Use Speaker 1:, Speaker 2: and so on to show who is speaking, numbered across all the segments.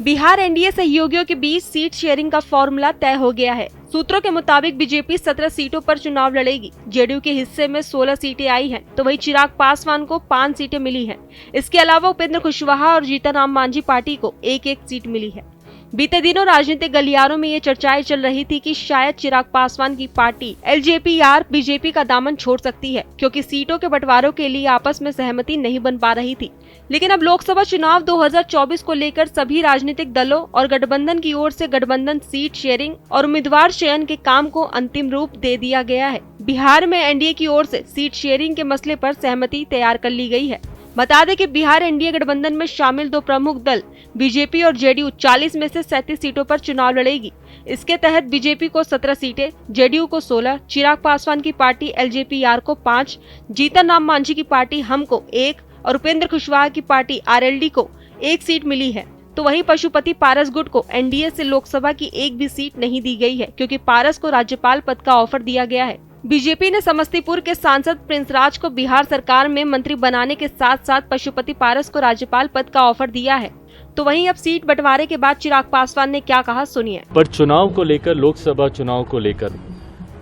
Speaker 1: Bihar NDA सहयोगियों के बीच seat sharing का फॉर्मूला तय हो गया है। सूत्रों के मुताबिक बीजेपी 17 सीटों पर चुनाव लड़ेगी। जेडीयू के हिस्से में 16 सीटें आई हैं, तो वही चिराग पासवान को 5 सीटें मिली हैं। इसके अलावा उपेंद्र कुशवाहा और जीतन राम मांझी पार्टी को एक सीट मिली है। बीते दिनों राजनीतिक गलियारों में ये चर्चाएं चल रही थी कि शायद चिराग पासवान की पार्टी एलजेपीआर बीजेपी का दामन छोड़ सकती है, क्योंकि सीटों के बंटवारों के लिए आपस में सहमति नहीं बन पा रही थी। लेकिन अब लोकसभा चुनाव 2024 को लेकर सभी राजनीतिक दलों और गठबंधन की ओर से गठबंधन सीट शेयरिंग और उम्मीदवार चयन के काम को अंतिम रूप दे दिया गया है। बिहार में एनडीए की ओर से सीट शेयरिंग के मसले पर सहमति तैयार कर ली गई है। बता दें कि बिहार एनडीए गठबंधन में शामिल दो प्रमुख दल बीजेपी और जेडीयू 40 में से 37 सीटों पर चुनाव लड़ेगी। इसके तहत बीजेपी को 17 सीटें, जेडीयू को 16, चिराग पासवान की पार्टी एलजेपीआर को 5, जीतन राम मांझी की पार्टी हम को 1 और उपेंद्र कुशवाहा की पार्टी आरएलडी को 1 सीट मिली है। तो वहीं पशुपति पारस गुट को एनडीए से लोकसभा की एक भी सीट नहीं दी गई है, क्योंकि पारस को राज्यपाल पद का ऑफर दिया गया है। बीजेपी ने समस्तीपुर के सांसद प्रिंस राज को बिहार सरकार में मंत्री बनाने के साथ साथ पशुपति पारस को राज्यपाल पद का ऑफर दिया है। तो वहीं अब सीट बंटवारे के बाद चिराग पासवान ने क्या कहा, सुनिए।
Speaker 2: पर चुनाव को लेकर, लोकसभा चुनाव को लेकर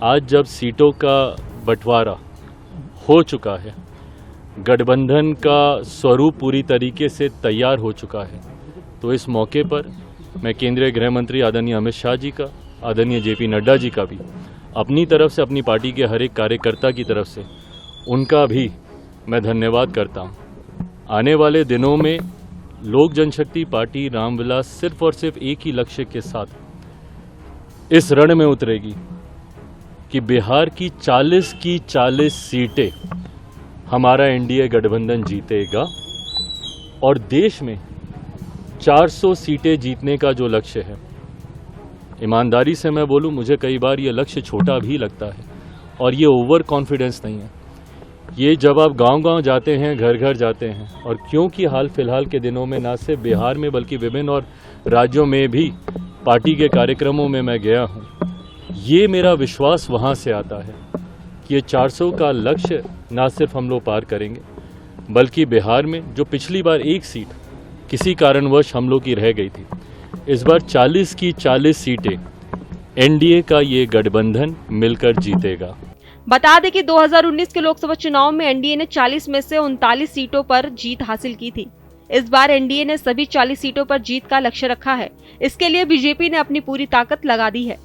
Speaker 2: आज जब सीटों का बंटवारा हो चुका है, गठबंधन का स्वरूप पूरी तरीके से तैयार हो चुका है, तो इस मौके पर मैं केंद्रीय गृह मंत्री आदरणीय अमित शाह जी का, आदरणीय जेपी नड्डा जी का भी अपनी तरफ से, अपनी पार्टी के हर एक कार्यकर्ता की तरफ से उनका भी मैं धन्यवाद करता हूं। आने वाले दिनों में लोक जनशक्ति पार्टी रामविलास सिर्फ और सिर्फ एक ही लक्ष्य के साथ इस रण में उतरेगी कि बिहार की 40 सीटें हमारा एनडीए गठबंधन जीतेगा और देश में 400 सीटें जीतने का जो लक्ष्य है, ईमानदारी से मैं बोलूं, मुझे कई बार ये लक्ष्य छोटा भी लगता है और ये ओवर कॉन्फिडेंस नहीं है। ये जब आप गांव-गांव जाते हैं, घर घर जाते हैं, और क्योंकि हाल फिलहाल के दिनों में न सिर्फ बिहार में बल्कि विभिन्न और राज्यों में भी पार्टी के कार्यक्रमों में मैं गया हूं, ये मेरा विश्वास वहां से आता है कि ये 400 का लक्ष्य न सिर्फ हम लोग पार करेंगे, बल्कि बिहार में जो पिछली बार एक सीट किसी कारणवश हम लोग की रह गई थी, इस बार 40 की 40 सीटें एनडीए का ये गठबंधन मिलकर जीतेगा।
Speaker 1: बता दें कि 2019 के लोकसभा चुनाव में एनडीए ने 40 में से 39 सीटों पर जीत हासिल की थी। इस बार एनडीए ने सभी 40 सीटों पर जीत का लक्ष्य रखा है। इसके लिए बीजेपी ने अपनी पूरी ताकत लगा दी है।